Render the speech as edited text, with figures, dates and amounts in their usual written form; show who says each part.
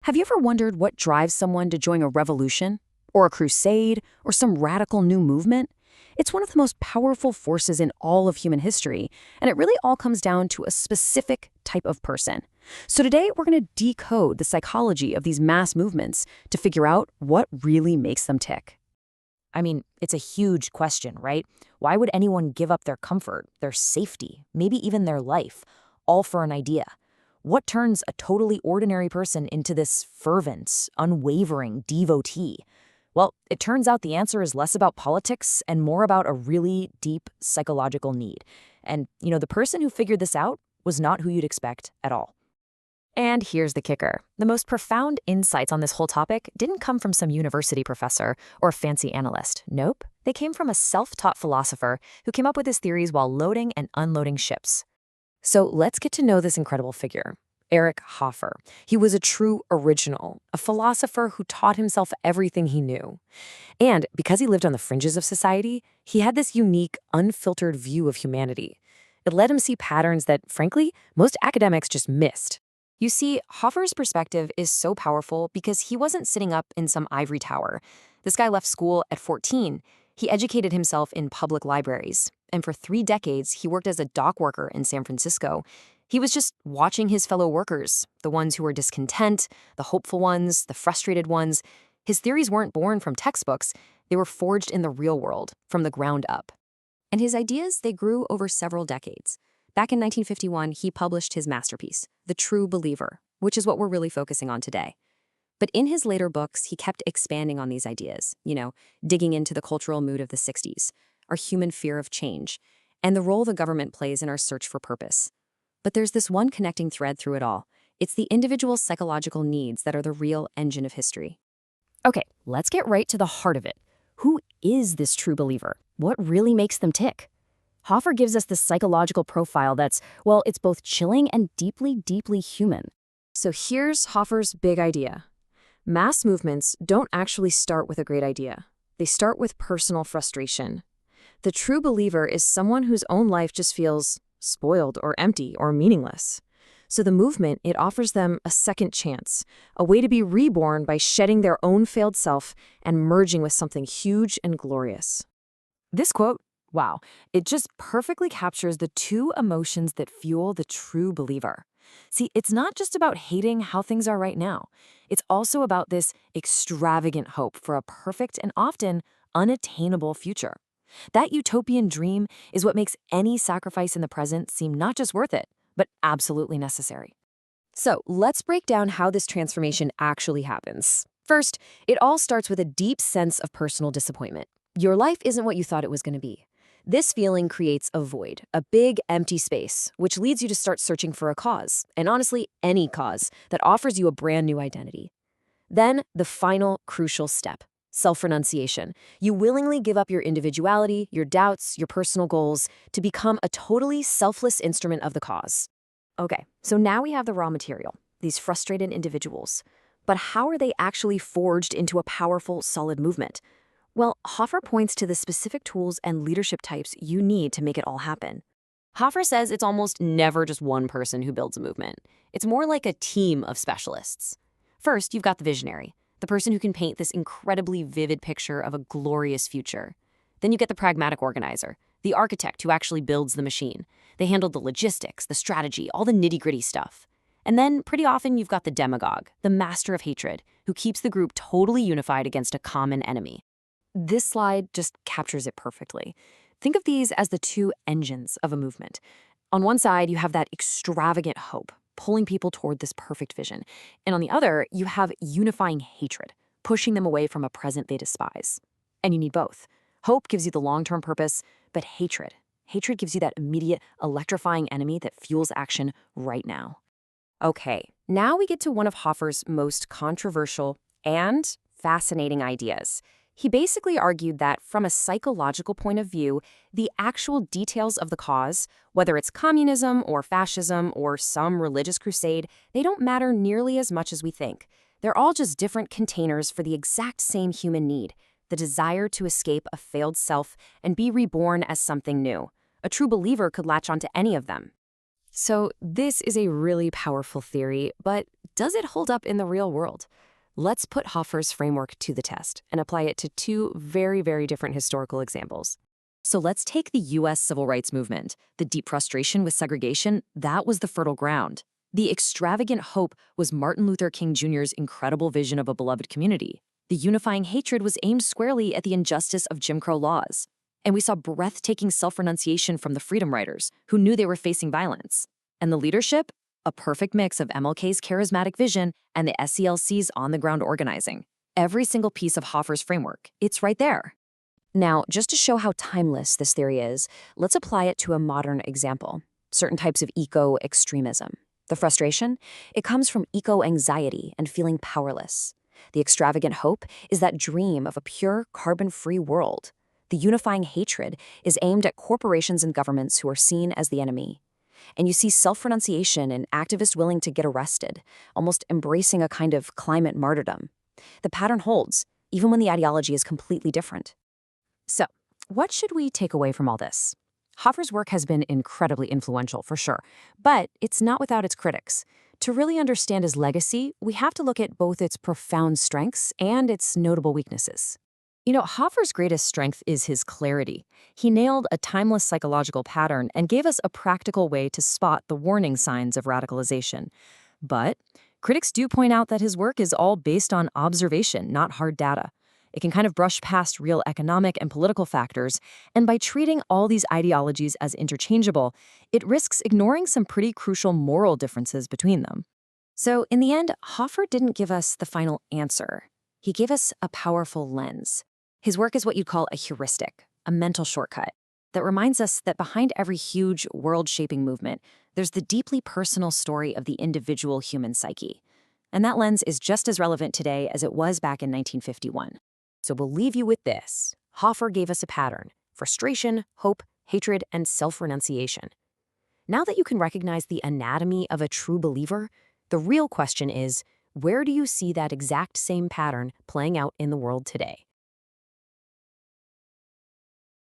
Speaker 1: Have you ever wondered what drives someone to join a revolution, or a crusade, or some radical new movement? It's one of the most powerful forces in all of human history, and it really all comes down to a specific type of person. So today, we're going to decode the psychology of these mass movements to figure out what really makes them tick.
Speaker 2: I mean, it's a huge question, right? Why would anyone give up their comfort, their safety, maybe even their life, all for an idea? What turns a totally ordinary person into this fervent, unwavering devotee? Well, it turns out the answer is less about politics and more about a really deep psychological need. And, the person who figured this out was not who you'd expect at all. And here's the kicker. The most profound insights on this whole topic didn't come from some university professor or fancy analyst. Nope. They came from a self-taught philosopher who came up with his theories while loading and unloading ships. So let's get to know this incredible figure, Eric Hoffer. He was a true original, a philosopher who taught himself everything he knew. And because he lived on the fringes of society, he had this unique, unfiltered view of humanity. It let him see patterns that, frankly, most academics just missed. You see, Hoffer's perspective is so powerful because he wasn't sitting up in some ivory tower. This guy left school at 14. He educated himself in public libraries, and for 3 decades, he worked as a dock worker in San Francisco. He was just watching his fellow workers, the ones who were discontent, the hopeful ones, the frustrated ones. His theories weren't born from textbooks. They were forged in the real world, from the ground up. And his ideas, they grew over several decades. Back in 1951, he published his masterpiece, The True Believer, which is what we're really focusing on today. But in his later books, he kept expanding on these ideas, digging into the cultural mood of the 60s, our human fear of change, and the role the government plays in our search for purpose. But there's this one connecting thread through it all. It's the individual's psychological needs that are the real engine of history. Okay, let's get right to the heart of it. Who is this true believer? What really makes them tick? Hoffer gives us this psychological profile that's, it's both chilling and deeply, deeply human. So here's Hoffer's big idea. Mass movements don't actually start with a great idea. They start with personal frustration. The true believer is someone whose own life just feels spoiled or empty or meaningless. So the movement, it offers them a second chance, a way to be reborn by shedding their own failed self and merging with something huge and glorious. This quote, wow, it just perfectly captures the two emotions that fuel the true believer. See, it's not just about hating how things are right now. It's also about this extravagant hope for a perfect and often unattainable future. That utopian dream is what makes any sacrifice in the present seem not just worth it, but absolutely necessary. So let's break down how this transformation actually happens. First, it all starts with a deep sense of personal disappointment. Your life isn't what you thought it was going to be. This feeling creates a void, a big empty space, which leads you to start searching for a cause, and honestly, any cause that offers you a brand new identity. Then, the final crucial step, self-renunciation. You willingly give up your individuality, your doubts, your personal goals to become a totally selfless instrument of the cause. Okay, so now we have the raw material, these frustrated individuals. But how are they actually forged into a powerful, solid movement? Well, Hoffer points to the specific tools and leadership types you need to make it all happen. Hoffer says it's almost never just one person who builds a movement. It's more like a team of specialists. First, you've got the visionary, the person who can paint this incredibly vivid picture of a glorious future. Then you get the pragmatic organizer, the architect who actually builds the machine. They handle the logistics, the strategy, all the nitty-gritty stuff. And then, pretty often, you've got the demagogue, the master of hatred, who keeps the group totally unified against a common enemy. This slide just captures it perfectly. Think of these as the two engines of a movement. On one side, you have that extravagant hope, pulling people toward this perfect vision. And on the other, you have unifying hatred, pushing them away from a present they despise. And you need both. Hope gives you the long-term purpose, but hatred gives you that immediate, electrifying enemy that fuels action right now. Okay, now we get to one of Hoffer's most controversial and fascinating ideas. He basically argued that from a psychological point of view, the actual details of the cause, whether it's communism or fascism or some religious crusade, they don't matter nearly as much as we think. They're all just different containers for the exact same human need, the desire to escape a failed self and be reborn as something new. A true believer could latch onto any of them. So this is a really powerful theory, but does it hold up in the real world? Let's put Hoffer's framework to the test and apply it to two very, very different historical examples. So let's take the U.S. civil rights movement. The deep frustration with segregation, that was the fertile ground. The extravagant hope was Martin Luther King Jr.'s incredible vision of a beloved community. The unifying hatred was aimed squarely at the injustice of Jim Crow laws. And we saw breathtaking self-renunciation from the freedom riders, who knew they were facing violence. And the leadership? A perfect mix of MLK's charismatic vision and the SCLC's on-the-ground organizing. Every single piece of Hoffer's framework, it's right there.
Speaker 1: Now, just to show how timeless this theory is, let's apply it to a modern example: certain types of eco-extremism. The frustration? It comes from eco-anxiety and feeling powerless. The extravagant hope is that dream of a pure, carbon-free world. The unifying hatred is aimed at corporations and governments who are seen as the enemy. And you see self-renunciation and activists willing to get arrested, almost embracing a kind of climate martyrdom. The pattern holds, even when the ideology is completely different.
Speaker 2: So, what should we take away from all this? Hoffer's work has been incredibly influential, for sure, but it's not without its critics. To really understand his legacy, we have to look at both its profound strengths and its notable weaknesses. Hoffer's greatest strength is his clarity. He nailed a timeless psychological pattern and gave us a practical way to spot the warning signs of radicalization. But critics do point out that his work is all based on observation, not hard data. It can kind of brush past real economic and political factors, and by treating all these ideologies as interchangeable, it risks ignoring some pretty crucial moral differences between them. So in the end, Hoffer didn't give us the final answer. He gave us a powerful lens. His work is what you'd call a heuristic, a mental shortcut, that reminds us that behind every huge, world-shaping movement, there's the deeply personal story of the individual human psyche. And that lens is just as relevant today as it was back in 1951. So we'll leave you with this. Hoffer gave us a pattern: frustration, hope, hatred, and self-renunciation. Now that you can recognize the anatomy of a true believer, the real question is, where do you see that exact same pattern playing out in the world today?